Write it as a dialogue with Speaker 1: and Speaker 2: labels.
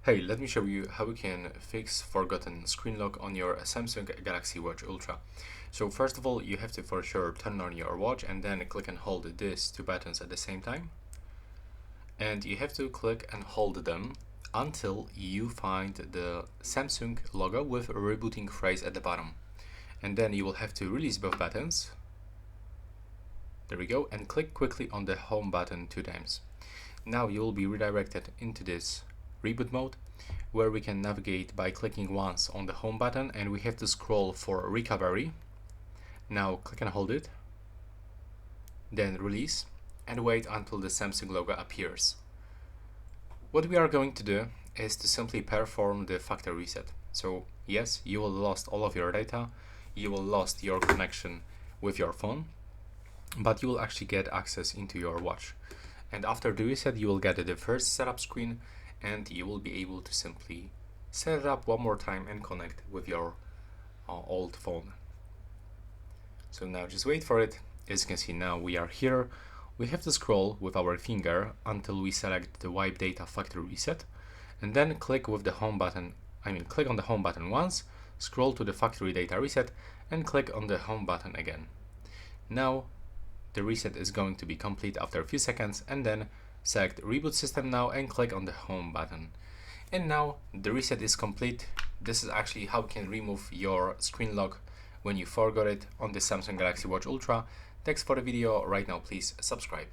Speaker 1: Hey, let me show you how you can fix forgotten screen lock on your Samsung Galaxy Watch Ultra. So first of all, you have to for sure turn on your watch and then click and hold these two buttons at the same time. And you have to click and hold them until you find the Samsung logo with a rebooting phrase at the bottom. And then you will have to release both buttons. There we go, and click quickly on the home button 2 times. Now you will be redirected into this reboot mode, where we can navigate by clicking once on the home button, and we have to scroll for recovery. Now click and hold it, then release, and wait until the Samsung logo appears. What we are going to do is to simply perform the factory reset. So yes, you will lost all of your data, you will lost your connection with your phone, but you will actually get access into your watch. And after the reset, you will get the first setup screen, and you will be able to simply set it up one more time and connect with your old phone. So now just wait for it. As you can see, now we are here. We have to scroll with our finger until we select the wipe data factory reset, and then click with the home button. Click on the home button once, scroll to the factory data reset, and click on the home button again. Now the reset is going to be complete after a few seconds, and then select reboot system now and click on the home button. And now the reset is complete. This is actually how you can remove your screen lock when you forgot it on the Samsung Galaxy Watch Ultra. Thanks for the video. Right now, please subscribe.